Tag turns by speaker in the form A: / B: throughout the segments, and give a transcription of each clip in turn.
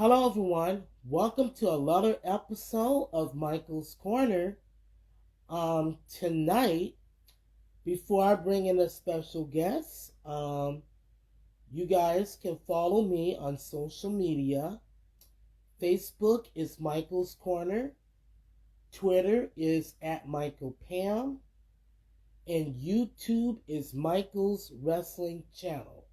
A: Hello, everyone. Welcome to another episode of Michael's Corner. Tonight, before I bring in a special guest, you guys can follow me on social media. Facebook is Michael's Corner. Twitter is at Michael Pam. And YouTube is Michael's Wrestling Channel.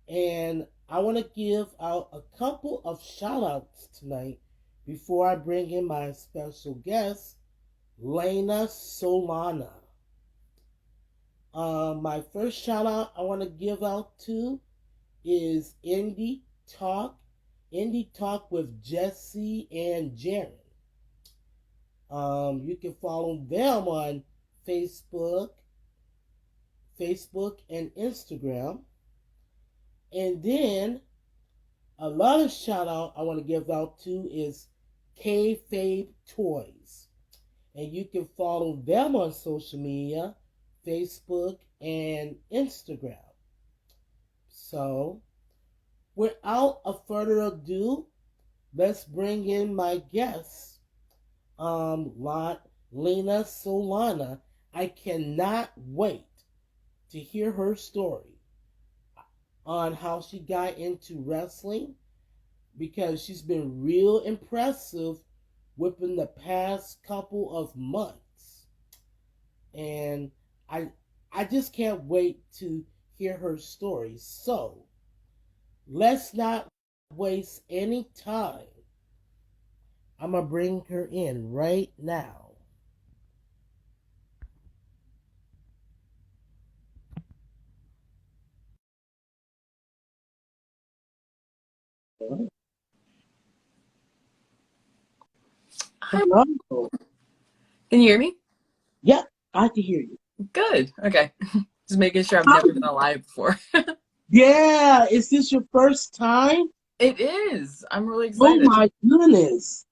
A: And I want to give out a couple of shout outs tonight before I bring in my special guest, Lena Solana. My first shout out I want to give out to is Indie Talk with Jesse and Jaron. You can follow them on Facebook, and Instagram. And then another shout out I want to give out to is Kayfabe Toys. And you can follow them on social media, Facebook and Instagram. So, without a further ado, let's bring in my guest, Lena Solana. I cannot wait to hear her story on how she got into wrestling because she's been real impressive within the past couple of months. And I just can't wait to hear her story. So let's not waste any time. I'm going to bring her in right now.
B: Hi.
A: Hello.
B: Can you hear me?
A: Yeah, I can hear you.
B: Good. Okay. Just making sure I've
A: How-
B: never been alive before.
A: Yeah, is this your first time?
B: It is. I'm really
A: Oh
B: excited.
A: my goodness.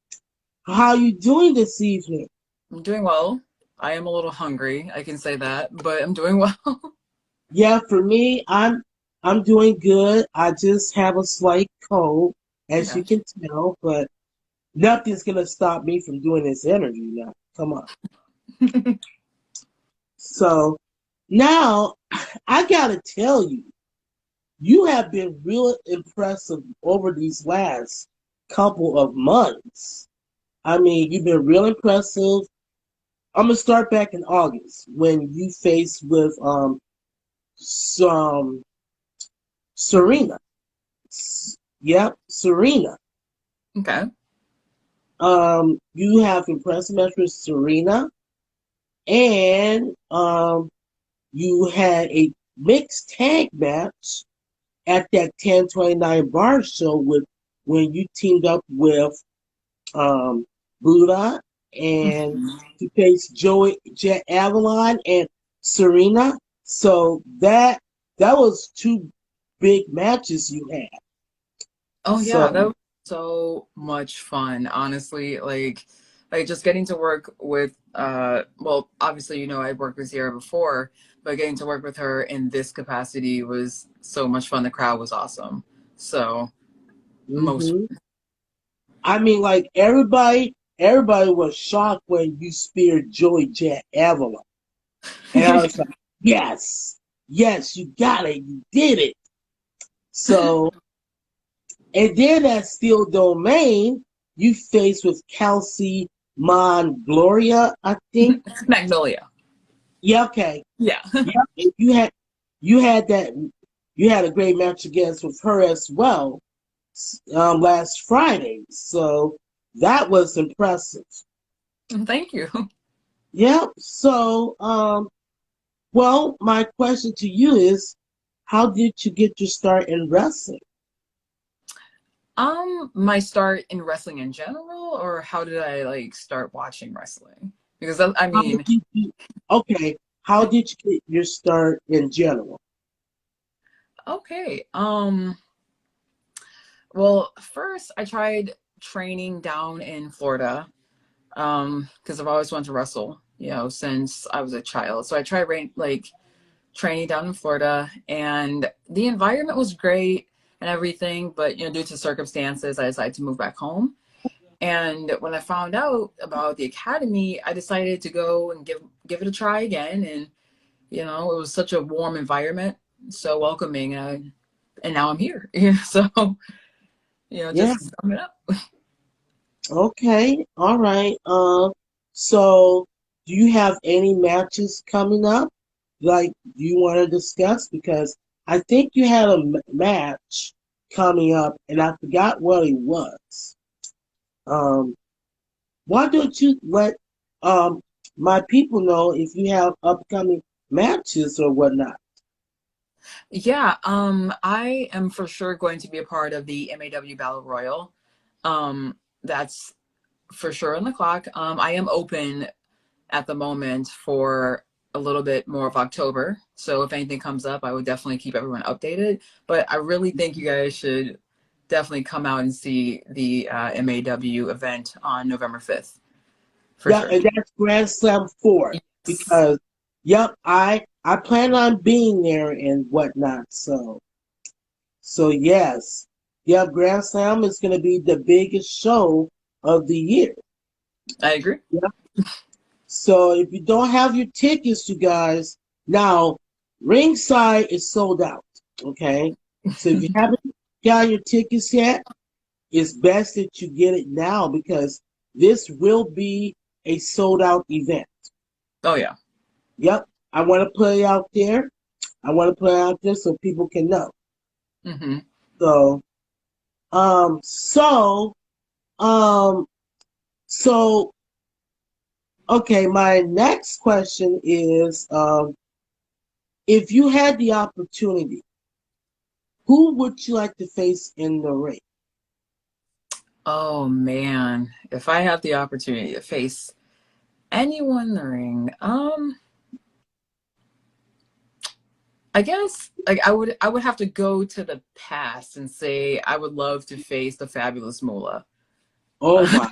A: How are you doing this evening?
B: I'm doing well. I am a little hungry. I can say that, but I'm doing well.
A: Yeah, for me, I'm doing good. I just have a slight cold, as
B: Okay.
A: you can tell, but nothing's gonna stop me from doing this interview now. Come on. So now I gotta tell you, you have been real impressive over these last couple of months. I mean, you've been real impressive. I'm gonna start back in August when you faced with some Serena. Yep, Serena.
B: Okay.
A: You have impressive match with Serena, and you had a mixed tag match at that 1029 bar show with when you teamed up with Buddha and
B: Mhm.
A: to face Joey Jet Avalon and Serena. So that was two big matches you had.
B: Oh yeah, that
A: So
B: was so much fun, honestly. Like just getting to work with well, obviously I worked with Sierra before, but getting to work with her in this capacity was so much fun. The crowd was awesome. So most
A: hmm I mean, like everybody was shocked when you speared Joey Jet Avalon. And I was like, yes, yes, you got it, you did it. So, and then at Steel Domain, you faced with Kelsey Mon Gloria, I think.
B: Magnolia.
A: Yeah, okay.
B: Yeah.
A: Yeah, and you had that you had a great match against with her as well last Friday. So that was impressive.
B: Thank you.
A: Yep. So well, my question to you is, how did you get your start in wrestling?
B: My start in wrestling in general, or how did I like start watching wrestling? Because I
A: How
B: mean,
A: did you okay? How did you get your start in general?
B: okay. Well, first I tried training down in Florida, because I've always wanted to wrestle, since I was a child. So I tried like training down in Florida, and the environment was great, and everything. But due to circumstances, I decided to move back home. And when I found out about the academy, I decided to go and give it a try again. And it was such a warm environment, so welcoming, and now I'm here. So
A: Yeah.
B: just sum it up.
A: Okay. All right. So do you have any matches coming up? Like, do you want to discuss? Because I think you had a match coming up, and I forgot what it was. Um, why don't you let um my people know if you have upcoming matches or whatnot?
B: Yeah, I am for sure going to be a part of the MAW Battle Royal. That's for sure on the clock. I am open at the moment for a little bit more of October. So if anything comes up, I would definitely keep everyone updated. But I really think you guys should definitely come out and see the MAW event on November 5th for
A: Yeah,
B: sure.
A: and that's Grand Slam 4
B: Yes,
A: because yep, I plan on being there and whatnot. So yes, yep, Grand Slam is going to be the biggest show of the year.
B: I agree.
A: Yep. So if you don't have your tickets, you guys, now ringside is sold out. Okay, so if you haven't got your tickets yet, it's best that you get it now because this will be a sold out event.
B: Oh yeah.
A: Yep. I want to put it out there. I want to put it out there so people can know.
B: Hmm.
A: So, um, so, um, so, okay. My next question is, if you had the opportunity, who would you like to face in the ring?
B: Oh man, if I have the opportunity to face anyone in the ring, I guess like I would have to go to the past and say I would love to face the fabulous Moolah.
A: Oh my,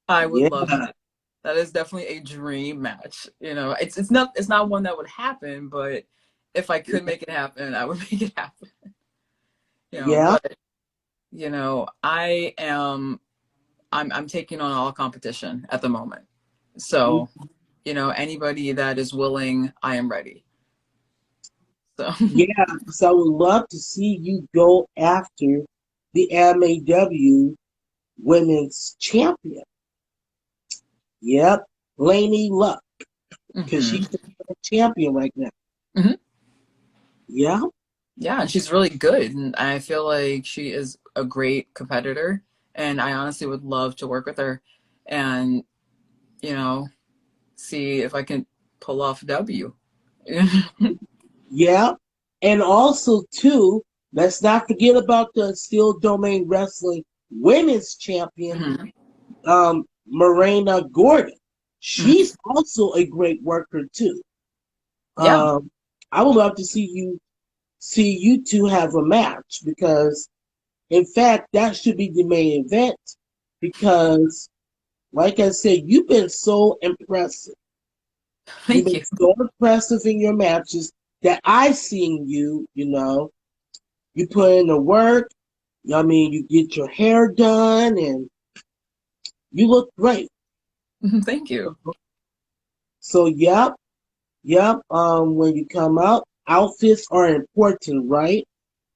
B: I would
A: yeah,
B: love that. That is definitely a dream match. It's not one that would happen, but if I could make it happen, I would make it happen.
A: yeah,
B: But I'm taking on all competition at the moment.
A: mm,
B: So, anybody that is willing, I am ready. So,
A: yeah. So I would love to see you go after the MAW Women's Champion. Yep, Laney Luck, because
B: hmm
A: she's the champion right now.
B: hmm
A: Yeah,
B: yeah, and she's really good, and I feel like she is a great competitor, and I honestly would love to work with her, and you know, see if I can pull off a W.
A: yeah. And also, too, let's not forget about the Steel Domain Wrestling Women's Champion,
B: Hmm.
A: Morena Gordon.
B: Hmm.
A: She's also a great worker, too.
B: Yeah,
A: Um, I would love to see you two have a match because, in fact, that should be the main event because, like I said, you've been so impressive. You've
B: thank
A: been
B: you.
A: so impressive in your matches that I seen you, you put in the work. I mean, you get your hair done and you look great.
B: Thank you.
A: So, yep, yep. When you come out, outfits are important, right?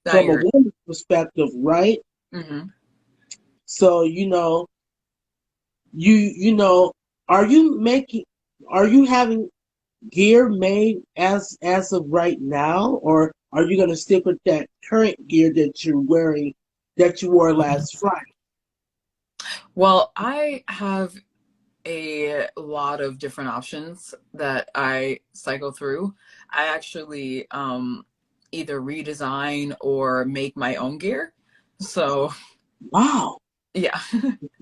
B: I
A: From a
B: agree.
A: woman's perspective, right?
B: Hmm.
A: So, you know, are you making, are you having gear made as of right now, or are you going to stick with that current gear that you're wearing that you wore last Friday?
B: Well, I have a lot of different options that I cycle through. I actually either redesign or make my own gear. So,
A: Wow.
B: yeah.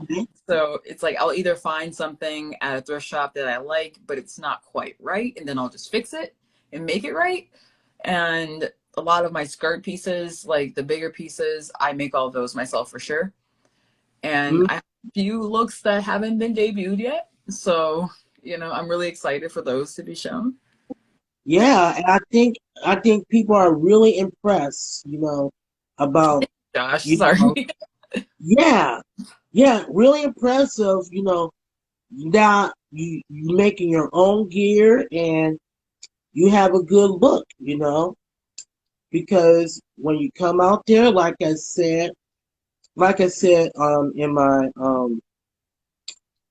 A: Okay.
B: So it's like I'll either find something at a thrift shop that I like, but it's not quite right, and then I'll just fix it and make it right. And a lot of my skirt pieces, like the bigger pieces, I make all of those myself for sure. And
A: Mhm.
B: I have a few looks that haven't been debuted yet. So, I'm really excited for those to be shown.
A: Yeah, and I think people are really impressed. about,
B: Josh,
A: you
B: sorry.
A: know, yeah, yeah, really impressive. Now you making your own gear and you have a good look. Because when you come out there, like I said,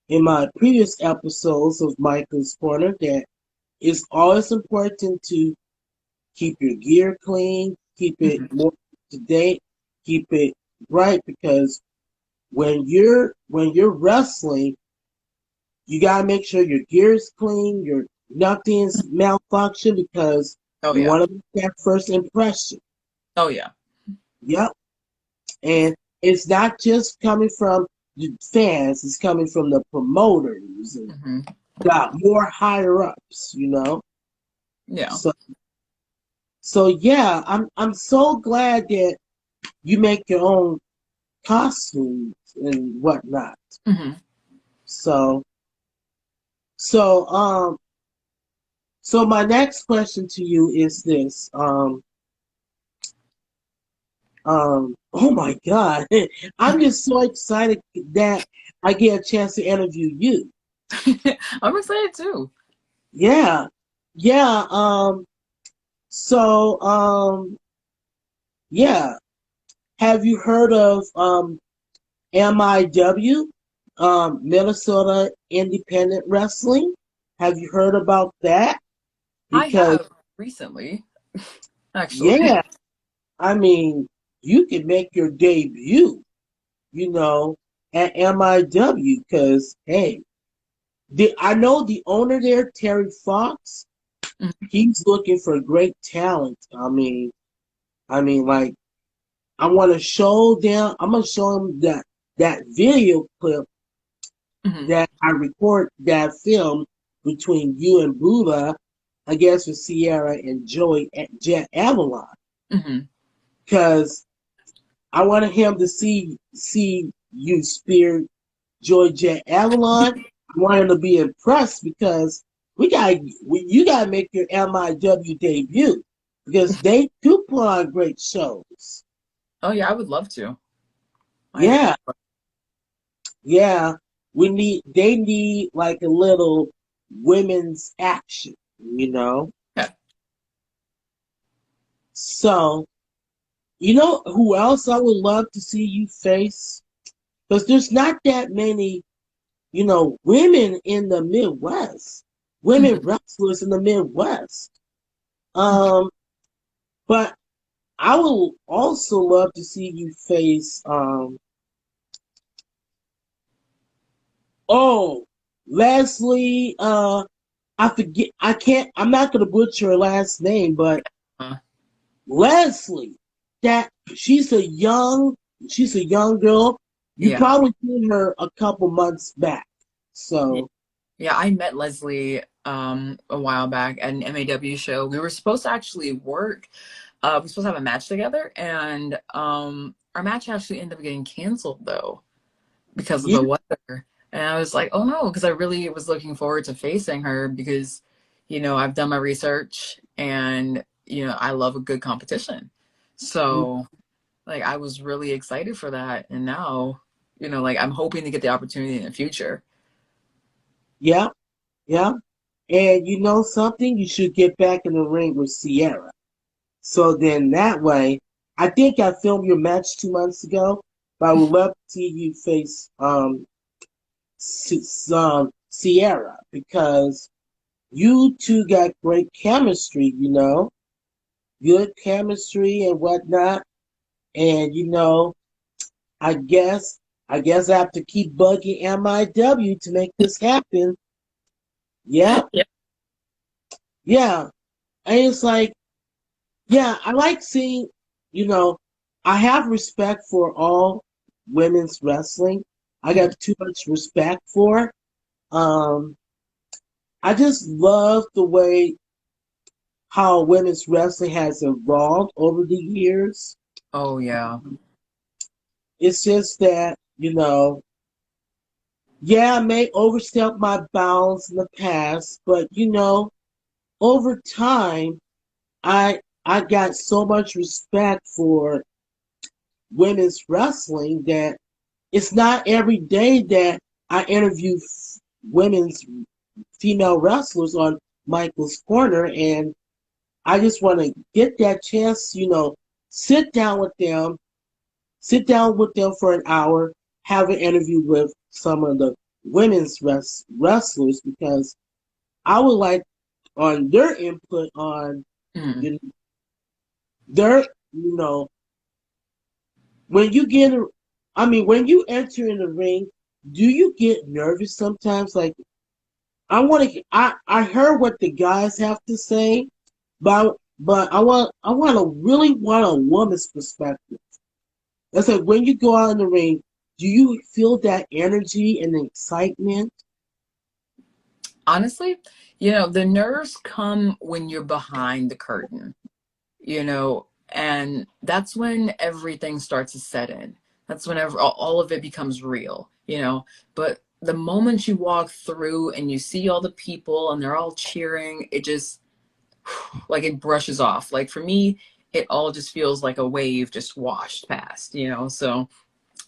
A: in my previous episodes of Michael's Corner, that it's always important to keep your gear clean, keep it
B: Mhm.
A: more up to date, keep it right, because when you're wrestling, you gotta make sure your gear is clean, your nothing's malfunction, because
B: Oh
A: you
B: yeah.
A: want to make that first impression.
B: Oh yeah.
A: Yep. And it's not just coming from the fans, it's coming from the promoters and
B: Hmm.
A: got more higher ups.
B: Yeah.
A: So yeah, I'm so glad that you make your own costumes and whatnot.
B: Hmm.
A: So so so my next question to you is this. Oh my God. I'm just so excited that I get a chance to interview you.
B: I'm excited too.
A: Yeah. Yeah. So, yeah. Have you heard of MIW, Minnesota Independent Wrestling? Have you heard about that?
B: I
A: Because,
B: have recently, actually.
A: yeah, I mean, you can make your debut, you know, at MIW. Because, hey, I know the owner there, Terry Fox.
B: Mhm.
A: He's looking for great talent. Like, I want to show them. I'm gonna show them that video clip
B: Mhm.
A: that I record that film between you and Buddha, I guess with Sierra and Joey at Jet Avalon,
B: Mhm.
A: because I wanted him to see you spear Joy Jet Avalon. I want him to be impressed because you got to make your MIW debut because they do put on great shows.
B: Oh yeah, I would love to. I
A: Yeah, yeah. They need like a little women's action.
B: yeah.
A: So, you know who else I would love to see you face? Because there's not that many, women in the Midwest, women
B: Mhm.
A: wrestlers in the Midwest. Um, but I would also love to see you face, oh, Leslie, I forget, I'm not going to butcher her last name, but
B: Uh,
A: Leslie, that she's a young girl. You
B: yeah.
A: probably seen her a couple months back.
B: Yeah.
A: So
B: Yeah, I met Leslie a while back at an MAW show. We were supposed to actually work. We were supposed to have a match together, and our match actually ended up getting canceled though because of
A: yeah,
B: the weather. And I was like, oh no, because I really was looking forward to facing her because, I've done my research and, I love a good competition. So, like, I was really excited for that. And now, like, I'm hoping to get the opportunity in the future.
A: yeah, yeah. And you know something? You should get back in the ring with Sierra. So then that way, I think I filmed your match 2 months ago, but I would love to see you face Sierra because you two got great chemistry, good chemistry and whatnot. And I guess I have to keep bugging MIW to make this happen. Yeah,
B: Yeah.
A: yeah. And it's like, yeah, I like seeing, you know, I have respect for all women's wrestling. I
B: Mhm.
A: got too much respect for. Um, I just love the way how women's wrestling has evolved over the years.
B: Oh, yeah.
A: It's just that, yeah, I may overstep my bounds in the past, but over time, I got so much respect for women's wrestling that it's not every day that I interview women's female wrestlers on Michael's Corner, and I just want to get that chance, sit down with them, sit down with them for an hour, have an interview with some of the women's wrestlers because I would like on their input on
B: Mm.
A: you know, their, when you get, when you enter in the ring, do you get nervous sometimes? Like, I heard what the guys have to say, but I want to really want a woman's perspective. It's like when you go out in the ring, do you feel that energy and excitement?
B: Honestly, the nerves come when you're behind the curtain, and that's when everything starts to set in. That's whenever all of it becomes real. But the moment you walk through and you see all the people and they're all cheering, it just like it brushes off. Like for me, it all just feels like a wave just washed past. So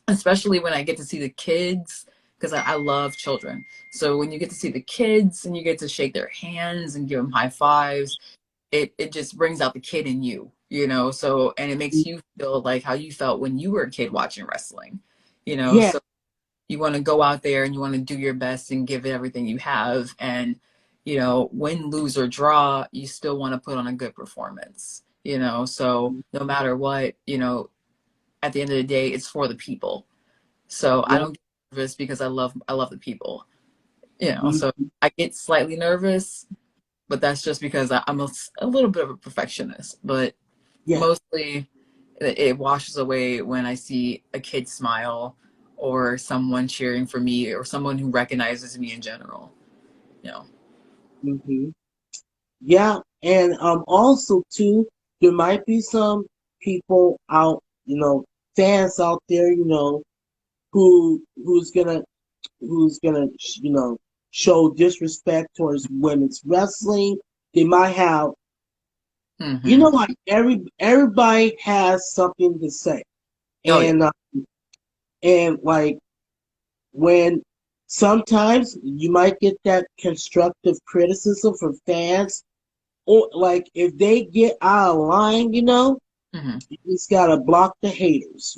B: especially when I get to see the kids, because I love children. So when you get to see the kids and you get to shake their hands and give them high fives, it just brings out the kid in you. So and it makes you feel like how you felt when you were a kid watching wrestling.
A: Yeah.
B: So you want to go out there and you want to do your best and give it everything you have, and win, lose, or draw, you still want to put on a good performance. No matter what, at the end of the day, it's for the people. So I
A: Yeah.
B: don't get nervous because I love the people.
A: Mm,
B: So I get slightly nervous, but that's just because I'm a little bit of a perfectionist. But
A: yeah.
B: mostly it washes away when I see a kid smile or someone cheering for me or someone who recognizes me in general. You know.
A: hmm Yeah. And also too, there might be some people out, fans out there, who's gonna show disrespect towards women's wrestling. They might have,
B: Mm-hmm.
A: like everybody has something to say,
B: Oh yeah.
A: and like when sometimes you might get that constructive criticism from fans, or like if they get out of line,
B: Mm-hmm.
A: you just gotta block the haters,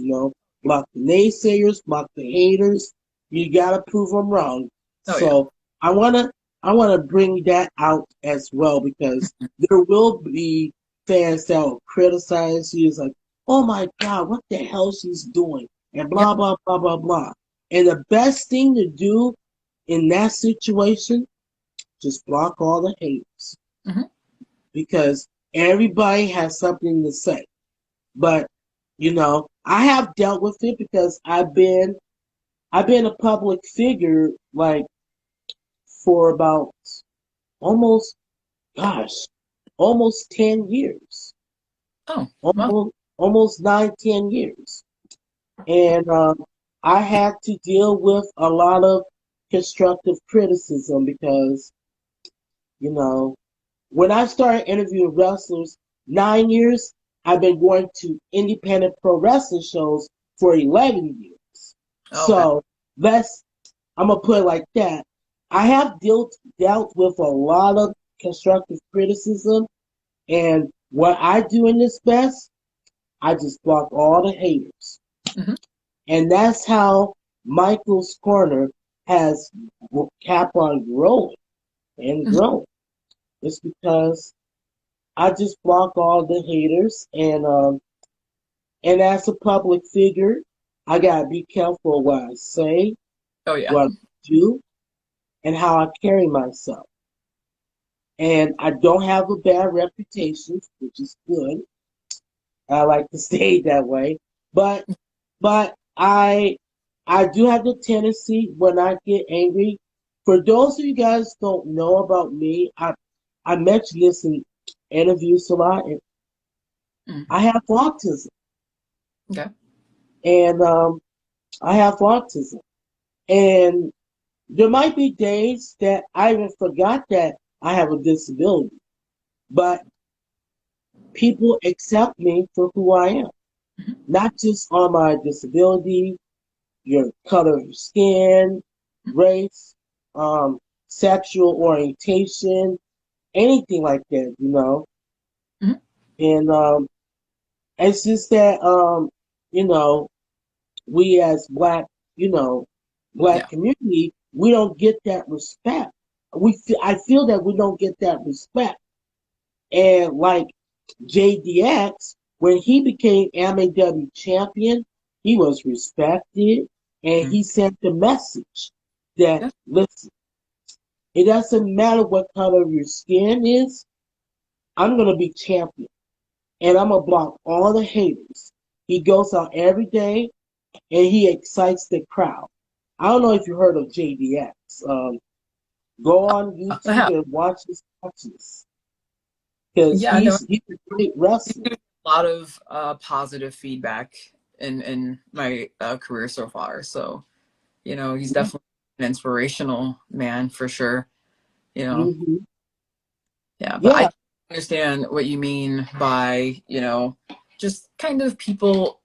A: block the naysayers, block the haters. You gotta prove them wrong.
B: Oh yeah.
A: So I wanna, I wanna bring that out as well because there will be fans that will criticize you. It's like, oh my God, what the hell she's doing, and
B: Yep.
A: blah blah blah blah blah. And the best thing to do in that situation, just block all the haters
B: Mm-hmm.
A: because everybody has something to say. But I have dealt with it because I've been a public figure like for about almost gosh, almost 10 years.
B: Oh well.
A: Almost 9, 10 years. And I had to deal with a lot of constructive criticism because, you know, when I started interviewing wrestlers, 9 years, I've been going to independent pro wrestling shows for 11 years.
B: Okay.
A: So let's, I'm gonna put it like that. I have dealt with a lot of constructive criticism, and what I do in this best, I just block all the haters,
B: Mm-hmm.
A: and that's how Michael's Corner has kept on growing and
B: Mm-hmm.
A: growing. It's because I just block all the haters, and as a public figure, I gotta be careful what I say,
B: Oh yeah.
A: what I do, and how I carry myself. And I don't have a bad reputation, which is good. I like to stay that way, but but I do have the tendency when I get angry. For those of you guys who don't know about me, I mentioned this in interviews a lot, and
B: Mm-hmm.
A: I have autism,
B: Okay.
A: and I have autism, and there might be days that I even forgot that I have a disability, but people accept me for who I am.
B: Mhm.
A: not just on my disability, your color of your skin, race, um, sexual orientation, anything like that, you know.
B: Mhm.
A: And it's just that you know, we as black, you know, black
B: Yeah.
A: community, we don't get that respect. I feel that we don't get that respect. And like JDX, when he became MAW champion, he was respected and
B: Mhm.
A: he sent the message that
B: Yeah.
A: listen, it doesn't matter what color your skin is, I'm gonna be champion and I'm gonna block all the haters. He goes out every day and he excites the crowd. I don't know if you heard of JDX. Go on
B: I
A: YouTube
B: have.
A: and watch his matches because
B: Yeah, no,
A: he's a great wrestler.
B: a lot of positive feedback in my career so far. So, he's definitely an inspirational man for sure. You know,
A: Mm-hmm.
B: yeah, but I
A: Yeah,
B: understand what you mean by, just kind of people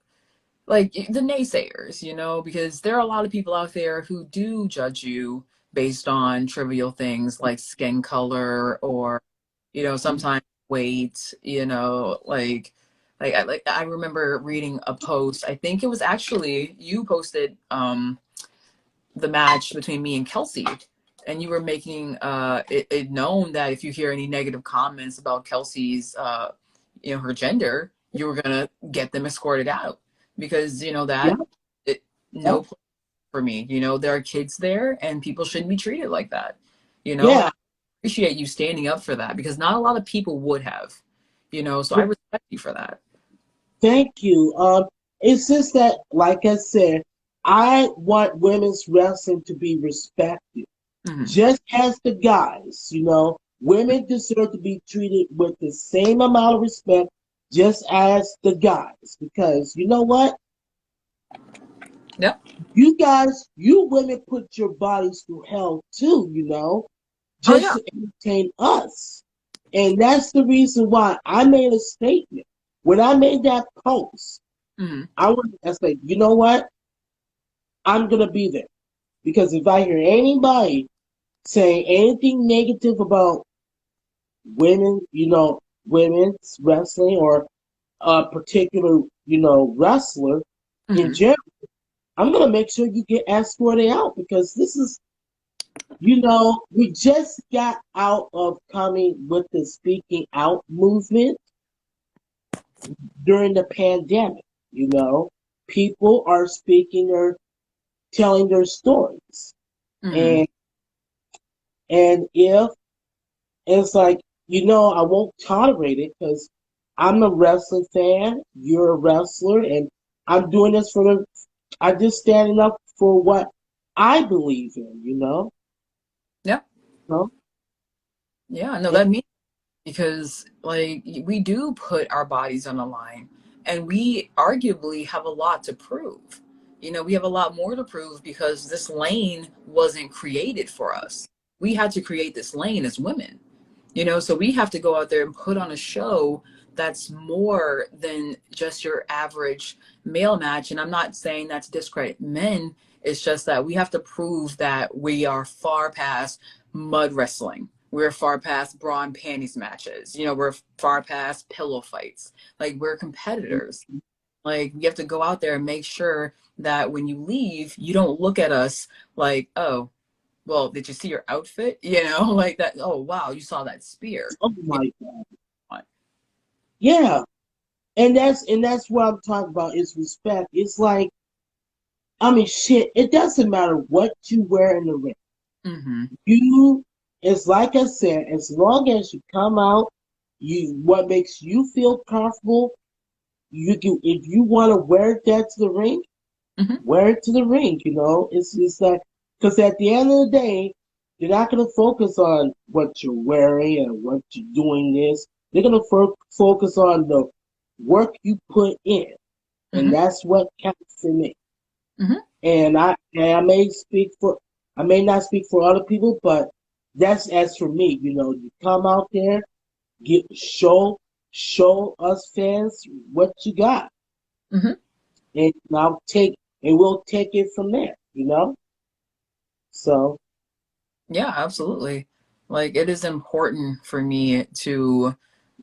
B: like the naysayers, because there are a lot of people out there who do judge you based on trivial things like skin color or, sometimes weight, like I remember reading a post. I think it was actually you posted the match between me and Kelsey, and you were making it known that if you hear any negative comments about Kelsey's, her gender, you were gonna get them escorted out because
A: yeah,
B: that it,
A: yeah,
B: no place for me. There are kids there, and people shouldn't be treated like that. And
A: yeah.
B: I appreciate you standing up for that because not a lot of people would have. So I respect you for that.
A: Thank you. It's just that, like I said, I want women's wrestling to be respected,
B: Hmm.
A: just as the guys. You know, women deserve to be treated with the same amount of respect, just as the guys. Because you know what?
B: Yep.
A: You guys, you women put your bodies through hell too, you know,
B: Oh
A: just
B: yeah.
A: to entertain us. And that's the reason why I made a statement. When I made that post,
B: Hmm.
A: I said, you know what? I'm going to be there. Because if I hear anybody saying anything negative about women, you know, women's wrestling or a particular, you know, wrestler in
B: Hmm.
A: general, I'm going to make sure you get escorted out because this is, you know, we just got out of coming with the speaking out movement during the pandemic. You know, people are speaking or telling their stories,
B: Hmm.
A: and if it's like, you know, I won't tolerate it because I'm a wrestling fan, you're a wrestler, and I'm doing this for the. I'm just standing up for what I believe in. You know,
B: Yeah.
A: no,
B: Yeah. No,
A: and,
B: that means because like we do put our bodies on the line and we arguably have a lot to prove. We have a lot more to prove because this lane wasn't created for us. We had to create this lane as women. So we have to go out there and put on a show that's more than just your average male match. And I'm not saying that to discredit men. It's just that we have to prove that we are far past mud wrestling. We're far past bra and panties matches. We're far past pillow fights. Like we're competitors. Like we have to go out there and make sure that when you leave, you don't look at us like, oh, well, did you see your outfit? Like that. Oh, wow, you saw that spear.
A: oh
B: You
A: my God,
B: know,
A: yeah, and that's what I'm talking about is respect. It's like, I mean, shit. It doesn't matter what you wear in the ring.
B: mm-hmm.
A: You, it's like I said, as long as you come out, you what makes you feel comfortable. You can, if you want to wear that to the ring,
B: Mm-hmm.
A: wear it to the ring. You know, it's like because at the end of the day, they're not gonna focus on what you're wearing and what you're doing. This they're gonna focus on the work you put in, and
B: Mm-hmm.
A: that's what counts for me.
B: Mm-hmm.
A: And I may speak for, I may not speak for other people, but that's as for me. You know, you come out there, get show us fans what you got.
B: Hmm.
A: and we'll take it from there, So,
B: Yeah, absolutely. Like it is important for me to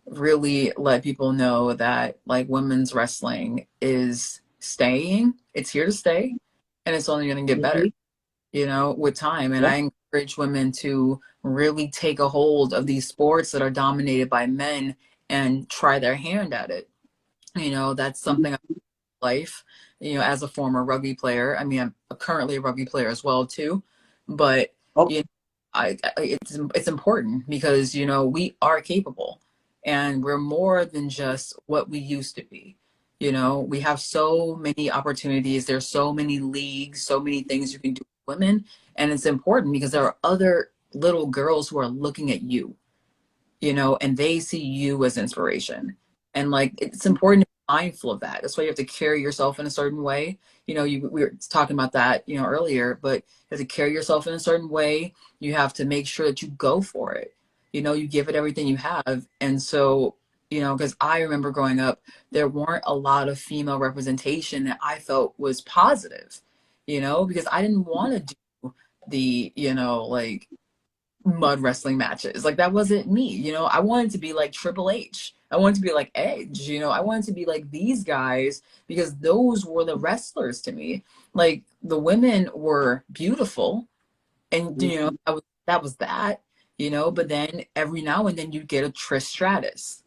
B: really let people know that like women's wrestling is staying. It's here to stay, and it's only going to get better,
A: hmm
B: with time. And
A: yeah,
B: I encourage women to really take a hold of these sports that are dominated by men and try their hand at it. That's something life, as a former rugby player. I mean, I'm currently a rugby player as well too, but
A: oh,
B: you know, it's important because we are capable, and we're more than just what we used to be. We have so many opportunities. There's so many leagues, so many things you can do with women, and it's important because there are other little girls who are looking at you, and they see you as inspiration. And like it's important to be mindful of that. That's why you have to carry yourself in a certain way. We were talking about that, earlier, but you have to carry yourself in a certain way. You have to make sure that you go for it. You give it everything you have. And so, because I remember growing up, there weren't a lot of female representation that I felt was positive, because I didn't want to do the, like mud wrestling matches. Like that wasn't me. I wanted to be like Triple H. I wanted to be like Edge. I wanted to be like these guys because those were the wrestlers to me. Like the women were beautiful, and
A: mhm,
B: that. But then every now and then you'd get a Trish Stratus,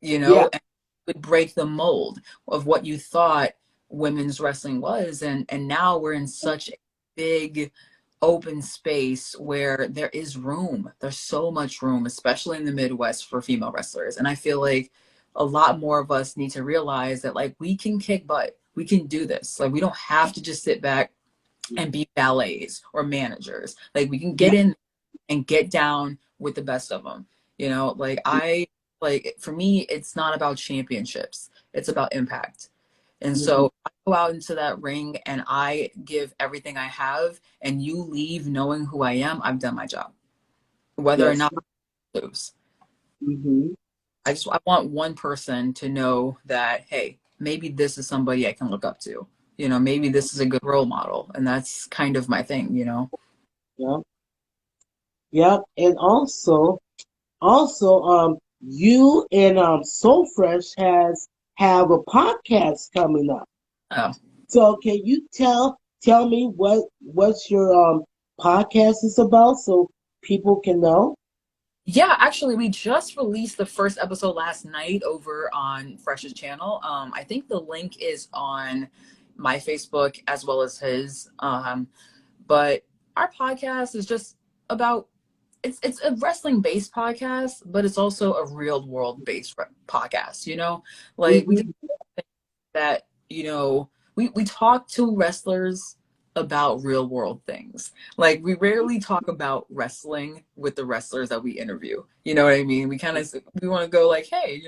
A: yeah,
B: and would break the mold of what you thought women's wrestling was. And now we're in such a big open space where there is room. There's so much room, especially in the Midwest, for female wrestlers. And I feel like a lot more of us need to realize that like we can kick butt. We can do this. Like we don't have to just sit back and be ballets or managers. Like we can
A: yeah,
B: get in and get down with the best of them. For me, it's not about championships. It's about impact. And
A: mhm,
B: so I go out into that ring and I give everything I have, and you leave knowing who I am, I've done my job. Whether or
A: yes,
B: not I lose.
A: hmm
B: I want one person to know that, hey, maybe this is somebody I can look up to. Maybe this is a good role model. And that's kind of my thing.
A: yeah, yeah, and also, you and Soul Fresh have a podcast coming up.
B: Oh.
A: So can you tell me what's your podcast is about so people can know?
B: Yeah, actually, we just released the first episode last night over on Fresh's channel. I think the link is on my Facebook as well as his. But our podcast is just about it's a wrestling based podcast, but it's also a real world based podcast. Like we
A: hmm
B: that we talk to wrestlers about real world things. Like we rarely talk about wrestling with the wrestlers that we interview. You know what I mean? We want to go like, hey,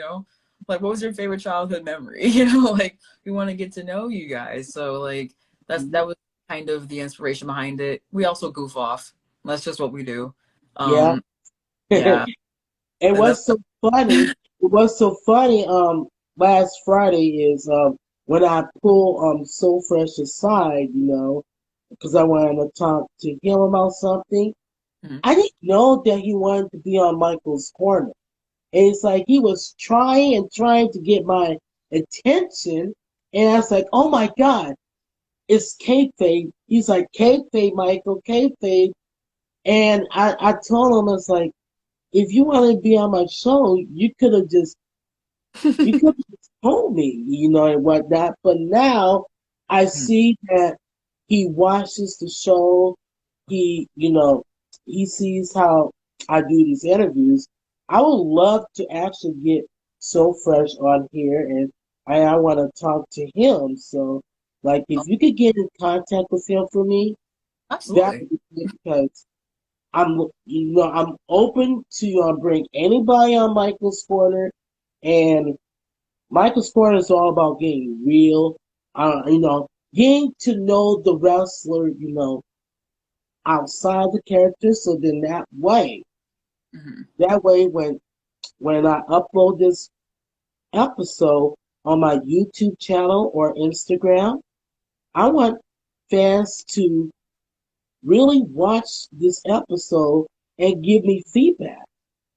B: like what was your favorite childhood memory? Like we want to get to know you guys. So like that was kind of the inspiration behind it. We also goof off. That's just what we do.
A: Yeah.
B: um
A: and
B: yeah. And that's
A: what's so funny, last Friday is when I pull Soul Fresh aside, because I wanted to talk to him about something.
B: mhm.
A: I didn't know that he wanted to be on Michael's corner. And it's like he was trying and trying to get my attention. And I was like, oh my God, it's kayfabe. He's like, kayfabe, Michael, kayfabe. And I told him, I was like, if you want to be on my show, you could have just told me, and whatnot. But now I
B: Mhm.
A: see that he watches the show. He sees how I do these interviews. I would love to actually get So Fresh on here, and I want to talk to him. So, like,
B: Oh,
A: if you could get in contact with him for me, that
B: absolutely.
A: would be good because I'm open to bring anybody on Michael's Corner, and Michael's Corner is all about getting real, getting to know the wrestler, outside the character. So then
B: Hmm.
A: that way, when I upload this episode, on my YouTube channel or Instagram. I want fans to really watch this episode and give me feedback.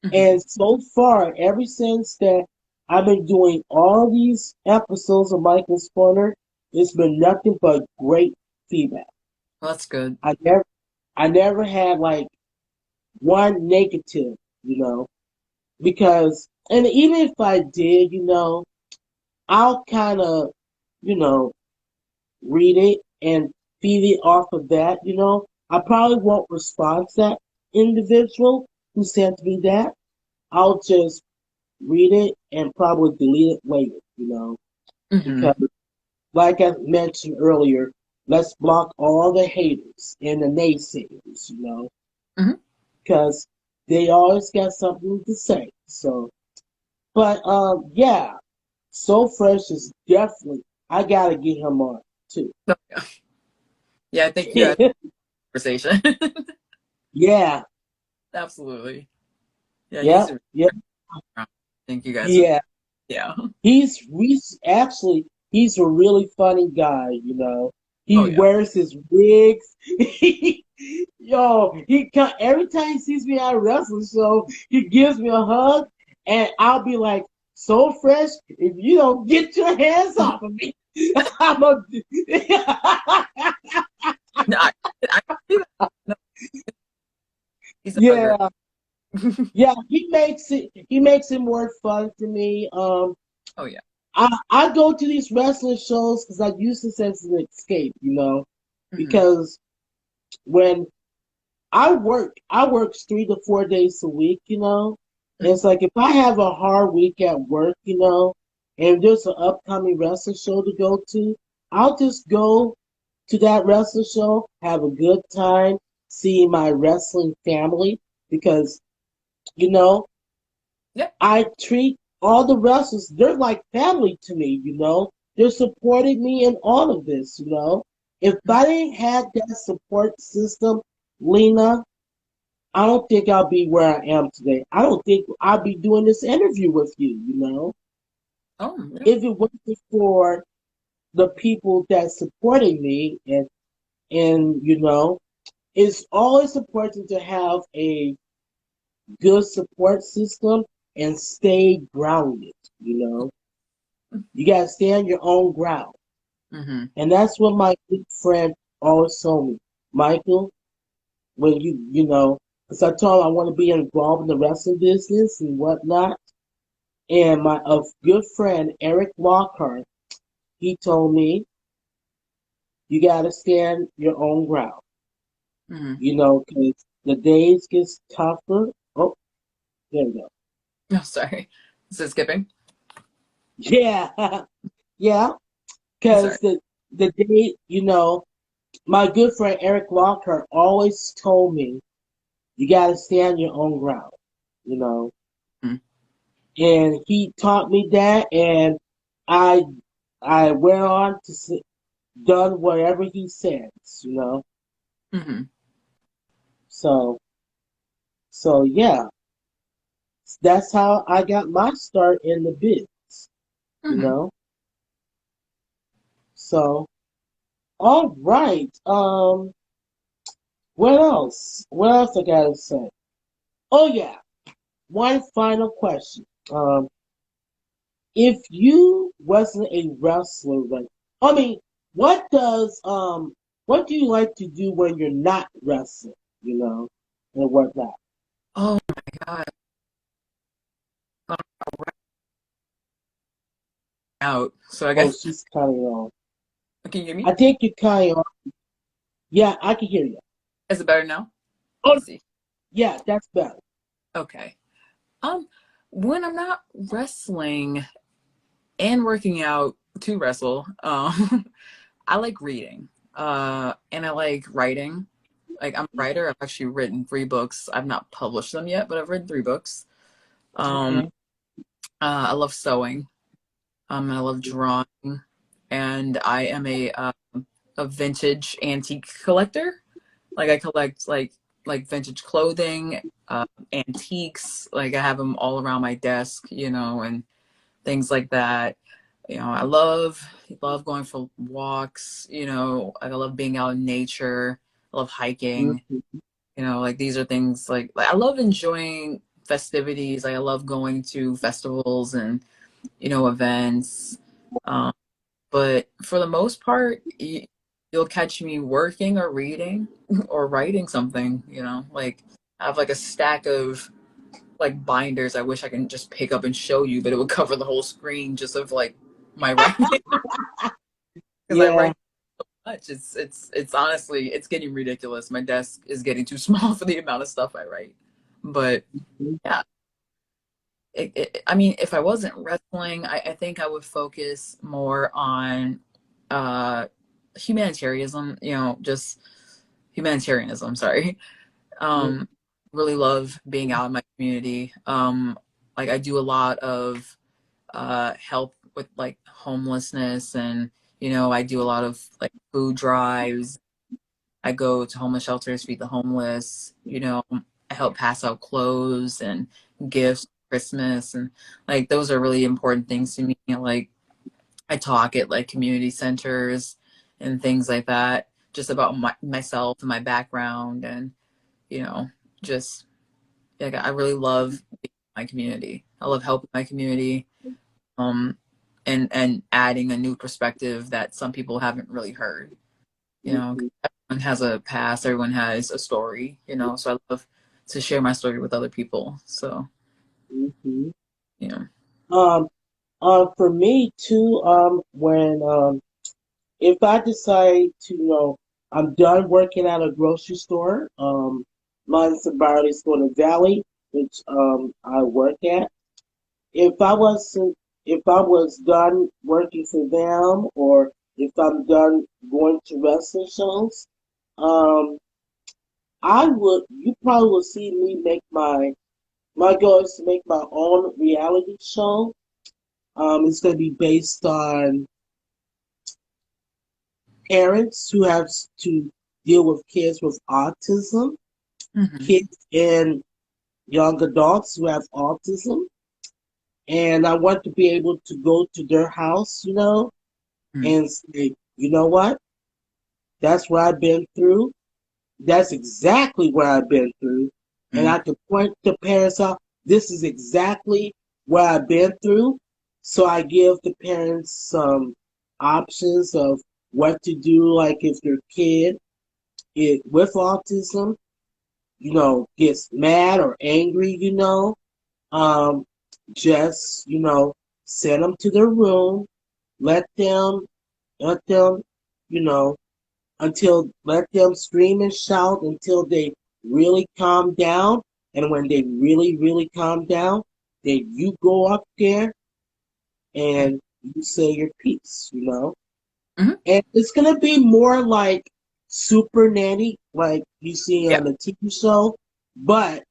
B: Hmm.
A: And so far, ever since that I've been doing all these episodes of Michael's Corner, it's been nothing but great feedback.
B: Well, that's good.
A: I never I never had like one negative, you know, because and even if I did, I'll kind of, you know, read it and feed it off of that, I probably won't respond to that individual who sent me that. I'll just read it and probably delete it later,
B: Hmm.
A: because like I mentioned earlier, let's block all the haters and the naysayers,
B: Hmm.
A: because they always got something to say. So, but yeah, So Fresh is definitely. I gotta get him on too.
B: Oh, yeah. Yeah, I think you had a conversation.
A: Yeah,
B: Absolutely. Yeah,
A: yeah,
B: he's.
A: yeah,
B: I think you guys would.
A: yeah.
B: Yeah.
A: He's actually he's a really funny guy.
B: Oh
A: He
B: yeah.
A: wears his wigs. Every time he sees me at a wrestling show, he gives me a hug, and I'll be like, "So Fresh, if you don't get your hands off of me, I'm a."
B: No, I can see that. No, he's a hugger.
A: Yeah, yeah. He makes it more fun for me.
B: Oh yeah.
A: I go to these wrestling shows because I use this as an escape,
B: Hmm.
A: because when I work 3 to 4 days a week, and it's like if I have a hard week at work, and there's an upcoming wrestling show to go to, I'll just go to that wrestling show, have a good time, seeing my wrestling family, because, you know,
B: Yep.
A: I treat all the wrestlers, they're like family to me. They're supporting me in all of this. If I didn't have that support system, Lena, I don't think I'll be where I am today. I don't think I'll be doing this interview with you.
B: Oh yeah.
A: If it wasn't for the people that supporting me and it's always important to have a good support system and stay grounded, you know. You gotta stand your own ground.
B: Hmm.
A: And that's what my good friend always told me. Michael, when because I told him I want to be involved in the wrestling business and whatnot. And my a good friend, Eric Lockhart, he told me, you gotta stand your own ground.
B: Hmm.
A: Because the days gets tougher. Oh, there we go.
B: Oh, sorry. Is it skipping?
A: Yeah, yeah.
B: Sorry.
A: Because the day, my good friend Eric Lockhart always told me, you gotta stand your own ground. You know,
B: Mm-hmm.
A: and he taught me that, and I I went on to done whatever he says.
B: Mm-hmm.
A: So yeah, that's how I got my start in the biz. You
B: Hmm.
A: know. So all right. What else? What else I gotta say? Oh yeah, one final question. If you wasn't a wrestler, right? I mean, what does what do you like to do when you're not wrestling? You know, and whatnot.
B: Oh my God. I'm out. So I
A: Oh,
B: guess
A: she's cutting off.
B: can you hear me?
A: I think you're cutting off. Yeah, I can hear you.
B: Is it better now?
A: Oh,
B: Let's see.
A: yeah, that's better.
B: Okay. Um, when I'm not wrestling and working out to wrestle, I like reading. And I like writing. Like I'm a writer. I've actually written 3 books. I've not published them yet, but I've written 3 books. Um,
A: Okay.
B: I love sewing. And I love drawing. And I am a vintage antique collector. Like I collect like vintage clothing, antiques. Like I have them all around my desk, and things like that. I love going for walks. I love being out in nature. I love hiking.
A: Mhm.
B: Like these are things like I love enjoying festivities. Like I love going to festivals and events. Um, but for the most part, you'll catch me working or reading or writing something. Like I have like a stack of like binders. I wish I can just pick up and show you, but it would cover the whole screen just of like my writing because I
A: Yeah.
B: write much. It's honestly it's getting ridiculous. My desk is getting too small for the amount of stuff I write. But
A: Mhm.
B: yeah, I mean, if I wasn't wrestling, I think I would focus more on uh, humanitarianism. Just humanitarianism. Sorry. Um, really love being out in my community. Like I do a lot of help with like homelessness, and I do a lot of like food drives. I go to homeless shelters, feed the homeless. I help pass out clothes and gifts Christmas, and like those are really important things to me. Like I talk at like community centers and things like that, just about myself and my background, and you know, just like I really love my community. I love helping my community, um, and adding a new perspective that some people haven't really heard. 'Cause
A: Mhm.
B: everyone has a past, everyone has a story. So I love to share my story with other people. So,
A: Mhm.
B: you know,
A: Um, for me too, when if I decide to, I'm done working at a grocery store, mine's the Barley Store in the Valley, which I work at. If I was if I was done working for them, or if I'm done going to wrestling shows, um, you probably will see me make my goal is to make my own reality show. It's going to be based on parents who have to deal with kids with autism,
B: hmm
A: kids and young adults who have autism. And I want to be able to go to their house, and say, you know what? That's what I've been through. That's exactly what I've been through. And
B: hmm
A: I can point the parents out. This is exactly what I've been through. So I give the parents some options of what to do, like if your kid with autism, gets mad or angry, um, just, send them to their room, let them, let them, you know, let them scream and shout until they really calm down. And when they really, really calm down, then you go up there and you say your piece.
B: hmm
A: And it's gonna be more like Super Nanny, like you see
B: yeah,
A: on the TV show, but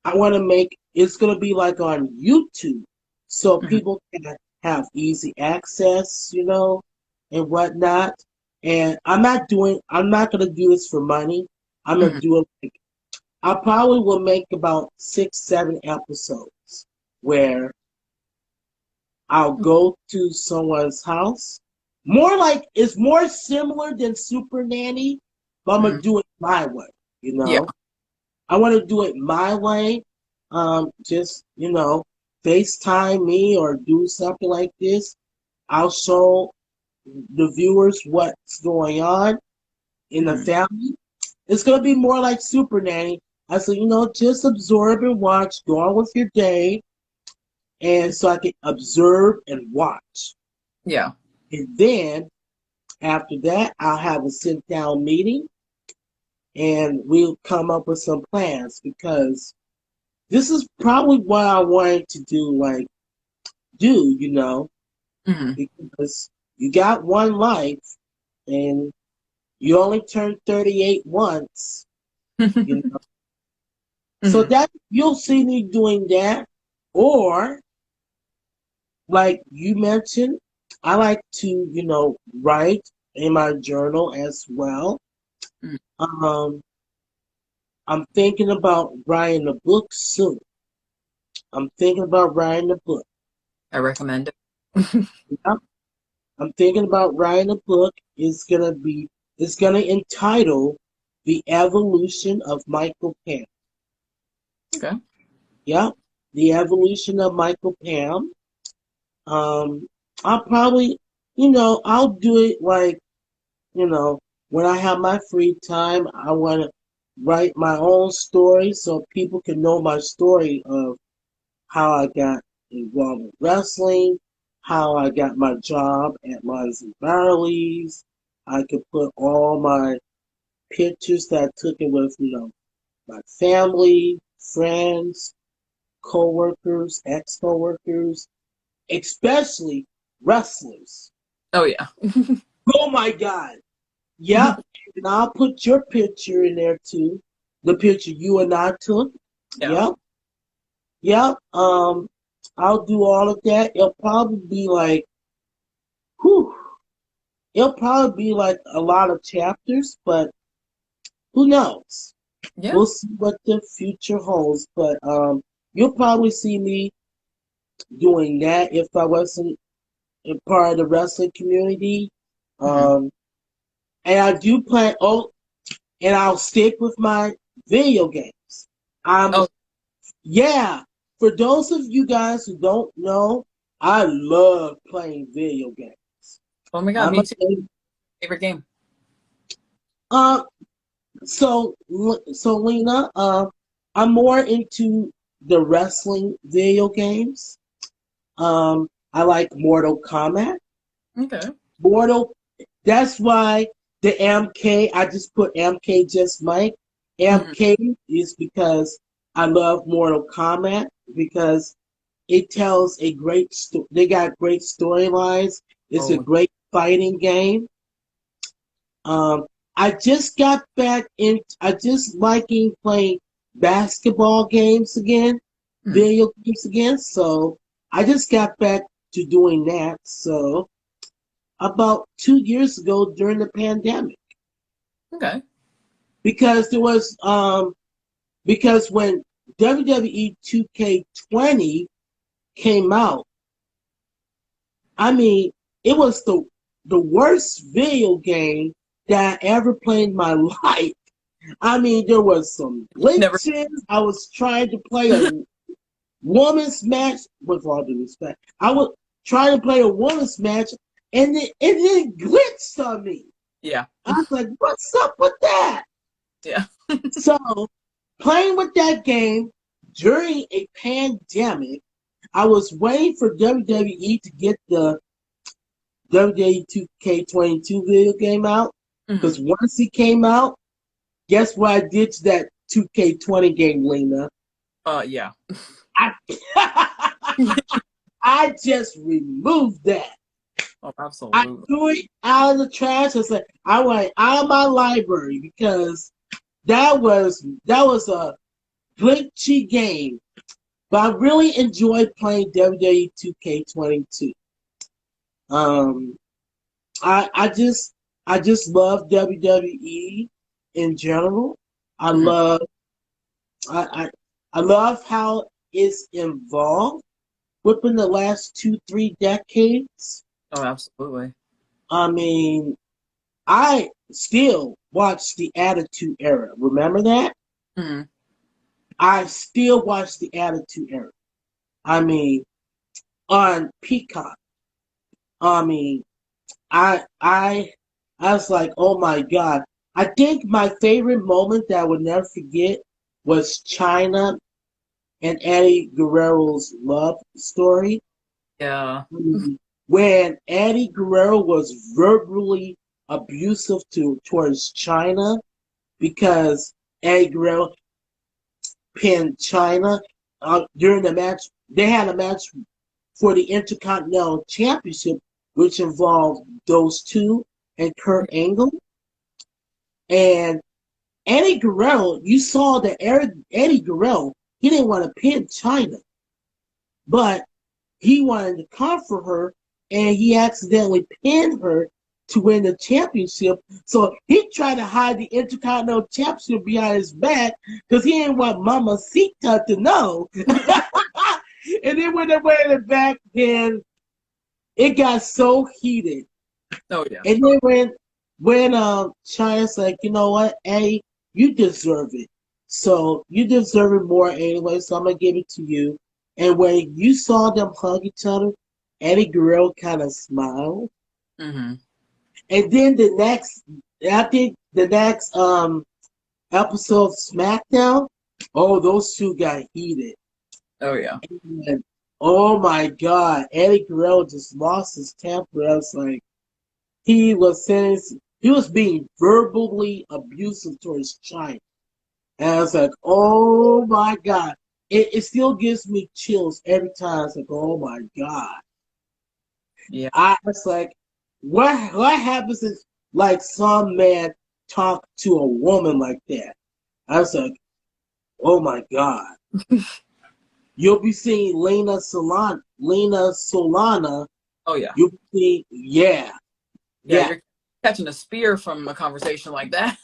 A: I want to make it's gonna be like on YouTube, so
B: hmm
A: people can have easy access, and whatnot. And I'm not gonna do this for money. I'm gonna
B: hmm
A: do it. I probably will make about 6, 7 episodes where I'll go to someone's house. More like it's more similar than Super Nanny, but I'm gonna
B: hmm
A: do it my way. You
B: yeah,
A: know, I want to do it my way. Just FaceTime me or do something like this. I'll show the viewers what's going on in the
B: hmm
A: family. It's gonna be more like Super Nanny. I said, just absorb and watch. Go on with your day, and so I can observe and watch.
B: yeah.
A: And then after that, I'll have a sit down meeting and we'll come up with some plans because this is probably what I wanted to do,
B: hmm
A: because you got one life and you only turn 38 once, you know. So
B: hmm
A: that you'll see me doing that. Or like you mentioned, I like to, write in my journal as well. Um, I'm thinking about writing a book soon. I'm thinking about writing a book.
B: I recommend it.
A: Yeah, I'm thinking about writing a book. It's gonna entitle The Evolution of Michael Pam.
B: Okay.
A: Yeah, The Evolution of Michael Pam. Um, I'll probably, I'll do it like, you know, when I have my free time, I want to write my own story so people can know my story of how I got involved with wrestling, how I got my job at Lions and Barley's. I could put all my pictures that I took it with, my family, friends, co-workers, ex-co-workers, especially wrestlers.
B: Oh yeah.
A: Oh my God. Yep. And I'll put your picture in there too. The picture you and I took.
B: Yeah.
A: Yep. Yep. I'll do all of that. Whew, it'll probably be like a lot of chapters, but who knows?
B: Yeah.
A: We'll see what the future holds. But you'll probably see me doing that if I wasn't a part of the wrestling community.
B: Hmm.
A: Um, and I do plan. Oh, and I'll stick with my video games. I'm
B: Oh,
A: Yeah. For those of you guys who don't know, I love playing video games.
B: oh my God,
A: I'm
B: me
A: a
B: too.
A: game.
B: Favorite game.
A: Uh, so Lena, I'm more into the wrestling video games. I like Mortal Kombat.
B: Okay.
A: Mortal. That's why the MK. I just put MK just Mike.
B: Hmm.
A: MK is because I love Mortal Kombat because it tells a great story. They got great storylines. It's a
B: Oh,
A: great fighting game. Um, I just got back in. I just liking playing basketball games again,
B: hmm.
A: video games again. So I just got back to doing that. So about 2 years ago during the pandemic,
B: Okay.
A: because there was because when WWE 2K20 came out, I mean, it was the worst video game that I ever played in my life. I mean, there was some
B: Never.
A: glitches. I was trying to play a woman's match, with all due respect. I was trying to play a woman's match, and it glitched on me.
B: Yeah.
A: I was like, "What's up with that?"
B: Yeah.
A: So, playing with that game during a pandemic, I was waiting for WWE to get the WWE 2K22 video game out.
B: Hmm.
A: Because once it came out, guess what I did to that 2K20 game, Lena?
B: Yeah.
A: I, I just removed that.
B: Oh,
A: I
B: absolutely.
A: threw it out of the trash. I went out of my library because that was a glitchy game. But I really enjoyed playing WWE 2K22. Um, I I just I just love WWE in general. I
B: Hmm.
A: love I I love how it's evolved within the last 2-3 decades.
B: Oh, absolutely.
A: I mean, I still watch the Attitude Era. Remember that?
B: Hmm.
A: I still watch the Attitude Era. I mean, on Peacock. I mean, I I I was like, oh my God. I think my favorite moment that I would never forget was China and Eddie Guerrero's love story.
B: Yeah.
A: When Eddie Guerrero was verbally abusive towards China because Eddie Guerrero pinned China during the match. They had a match for the Intercontinental Championship, which involved those two and Kurt Angle. And Eddie Guerrero, you saw that Eddie Guerrero, he didn't want to pin China, but he wanted to comfort her, and he accidentally pinned her to win the championship. So he tried to hide the Intercontinental Championship behind his back because he didn't want Mama Sita to know. And then when they went it back, then it got so heated.
B: Oh yeah.
A: And then when China's like, you know what, Eddie, you deserve it. So you deserve it more anyway, so I'm gonna give it to you. And when you saw them hug each other, Eddie Guerrero kind of smiled.
B: Mm-hmm.
A: And then I think the next episode of SmackDown, oh, those two got heated.
B: Oh yeah.
A: And, oh my God, Eddie Guerrero just lost his temper. I was like, he was being verbally abusive towards China. And I was like, oh my God. It still gives me chills every time. It's like, oh my God.
B: Yeah.
A: I was like, what happens if like some man talk to a woman like that? I was like, oh my God. You'll be seeing Lena Solana.
B: Oh yeah.
A: You'll be seeing, yeah,
B: Yeah,
A: yeah.
B: you're catching a spear from a conversation like that.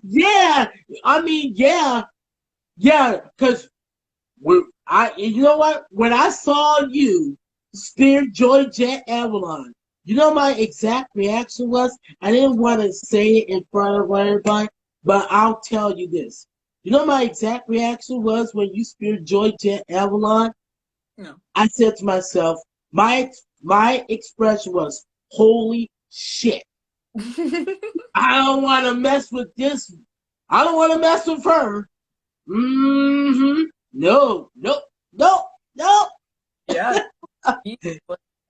A: Yeah, I mean, yeah, yeah, because you know what? When I saw you spear Joy Jet Avalon, you know my exact reaction was. I didn't want to say it in front of everybody, but I'll tell you this. You know my exact reaction was when you speared Joy Jet Avalon.
B: No.
A: I said to myself, my expression was, "Holy shit! I don't want to mess with this. I don't want to mess with her." Mm-hmm. No, no, no, no.
B: Yeah. He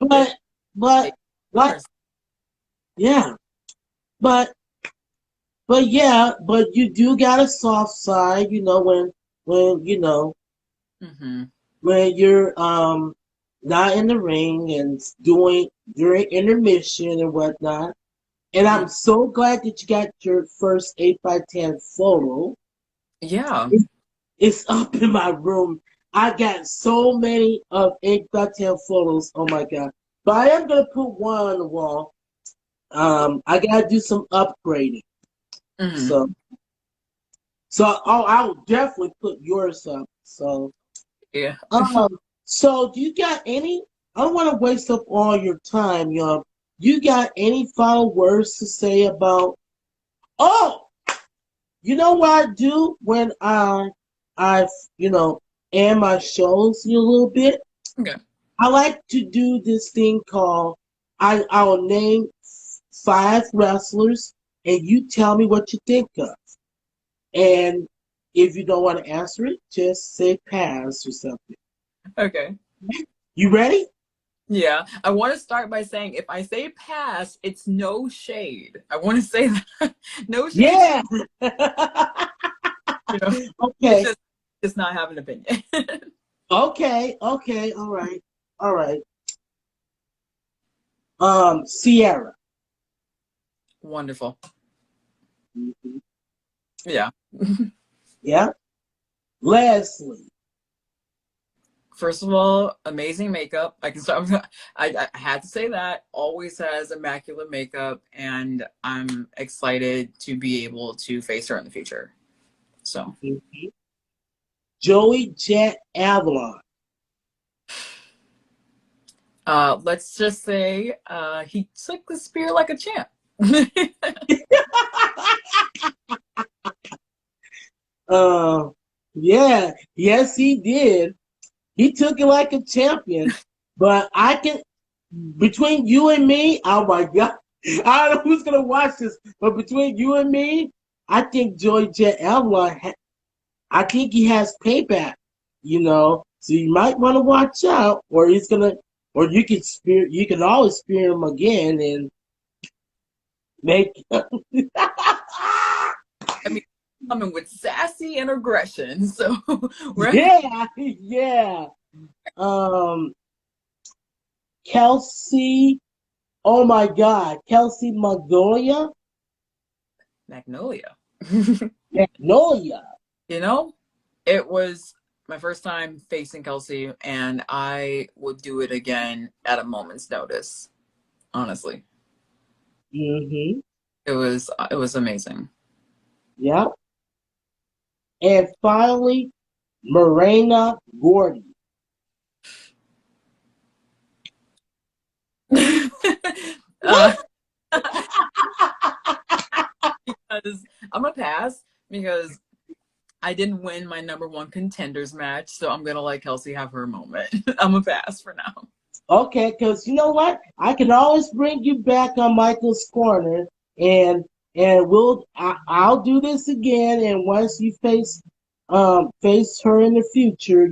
A: But, but,
B: it
A: what? Yeah, but, but you do got a soft side, when
B: Mm-hmm.
A: when you're not in the ring and doing during intermission and whatnot. And I'm so glad that you got your first 8x10 photo.
B: Yeah.
A: It's up in my room. I got so many of 8x10 photos. Oh my God. But I am going to put one on the wall. I got to do some upgrading.
B: Mm-hmm.
A: So, I will definitely put yours up. So,
B: Yeah.
A: so do you got any? I don't want to waste up all your time, y'all. You got any final words to say about? Oh, you know what I do when I end my shows a little bit?
B: Okay.
A: I like to do this thing called I'll name 5 wrestlers and you tell me what you think of. And if you don't want to answer it, just say pass or something.
B: Okay.
A: You ready?
B: Yeah. I want to start by saying if I say pass, it's no shade. I want to say that. No shade.
A: Yeah.
B: You know, it's
A: Okay.
B: just not have an opinion.
A: Okay. Okay. All right. All right. Sierra.
B: Wonderful.
A: Mhm.
B: Yeah.
A: Yeah. Leslie.
B: First of all, amazing makeup. I can start. I had to say that. Always has immaculate makeup, and I'm excited to be able to face her in the future. So,
A: Mhm. Joey Jet Avalon.
B: let's just say he took the spear like a champ.
A: uh, yeah, yes, he did. He took it like a champion. But I can, between you and me, oh my God, I don't know who's gonna watch this, but between you and me, I think Joey Jet Avalon, I think he has payback. So you might want to watch out, or or you can always spear him again and make.
B: I mean, coming with sassy and aggression. So, we're
A: Yeah, yeah. Um, Kelsey. Oh my God, Kelsey Magnolia.
B: Magnolia.
A: Magnolia.
B: You know, it was my first time facing Kelsey, and I would do it again at a moment's notice. Honestly,
A: Mm-hmm.
B: it was amazing.
A: Yep. And finally, Morena Gordy.
B: because I didn't win my number one contenders match, so I'm gonna let Kelsey have her moment. I'm a pass for now.
A: Okay, because you know what? I can always bring you back on Michael's corner, and I'll do this again. And once you face her in the future,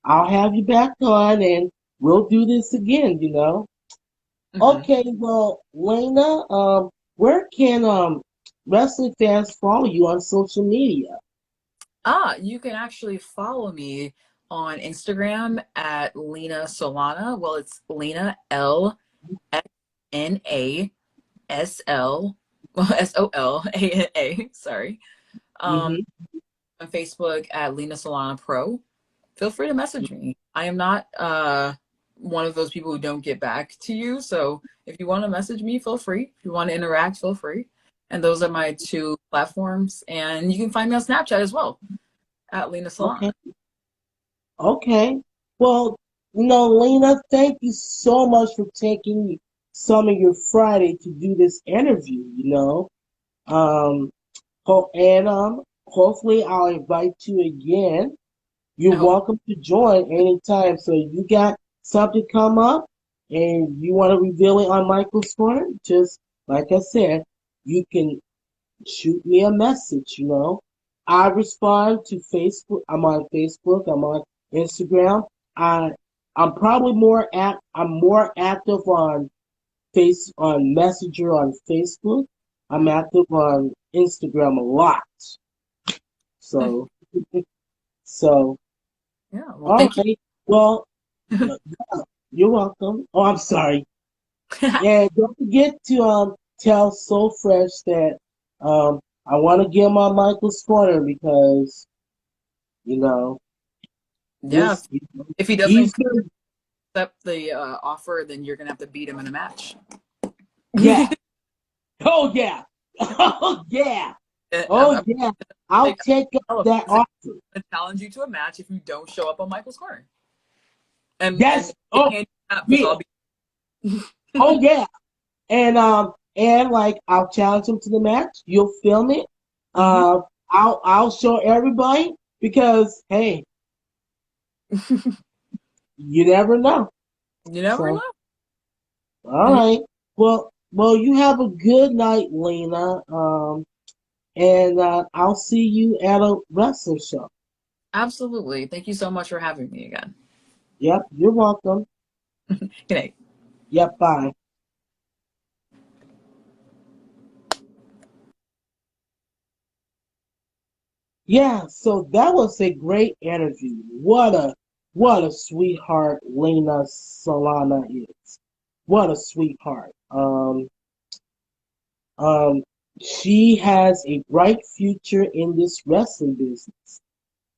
A: I'll have you back on, and we'll do this again.
B: Hmm.
A: Okay, well, Lena, where can wrestling fans follow you on social media?
B: You can actually follow me on Instagram at Lena Solana. Well, it's Lena Lena Solana. Sorry. Um,
A: Hmm.
B: on Facebook at Lena Solana Pro. Feel free to message me. I am not one of those people who don't get back to you. So if you want to message me, feel free. If you want to interact, feel free. And those are my two platforms. And you can find me on Snapchat as well at Lena
A: Okay,
B: Solana.
A: okay. Well, Lena, thank you so much for taking some of your Friday to do this interview. Um, and hopefully I'll invite you again. You're
B: I hope.
A: welcome to join anytime. So you got something come up and you want to reveal it on Michael's Corner, just like I said, you can shoot me a message. I respond to Facebook. I'm on Facebook. I'm on Instagram. I I'm probably I'm more active on Messenger on Facebook. I'm active on Instagram a lot. So so
B: Yeah. Well,
A: all
B: thank you.
A: right. Well, you're welcome. Oh, I'm sorry. And don't forget to tell So Fresh that I want to give him on Michael's corner because you know
B: Yeah.
A: this
B: If he doesn't
A: he's good.
B: accept the offer, then you're going to have to beat him in a match.
A: Yeah. Oh yeah. Oh yeah. Oh
B: I'm
A: yeah. I'll
B: like,
A: take up
B: I'm
A: that offer.
B: going to challenge you to a match if you don't show up on Michael's Corner. And
A: Yes. Oh
B: handicap because
A: yeah.
B: I'll be.
A: Oh yeah. And like I'll challenge him to the match. You'll film it.
B: Hmm.
A: I'll show everybody because hey, you never know.
B: You never
A: So
B: know.
A: all right. Well, you have a good night, Lena. And I'll see you at a wrestling show.
B: Absolutely. Thank you so much for having me again.
A: Yep, you're welcome.
B: Good night.
A: Yep, bye. Yeah, so that was a great interview. What a sweetheart Lena Solana is. What a sweetheart. She has a bright future in this wrestling business.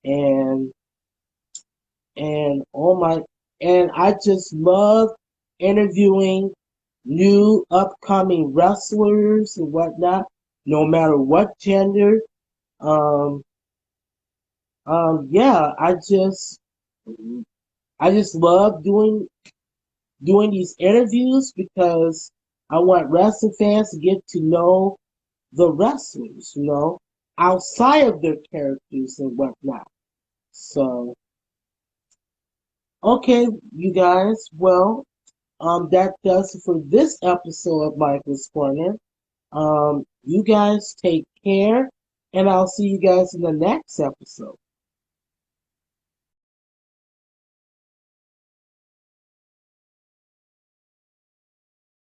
A: And and oh my and I just love interviewing new upcoming wrestlers and whatnot, no matter what gender. Um, yeah, I just love doing these interviews because I want wrestling fans to get to know the wrestlers, outside of their characters and whatnot. So, okay, you guys, well, that does it for this episode of Michael's Corner. You guys take care, and I'll see you guys in the next episode.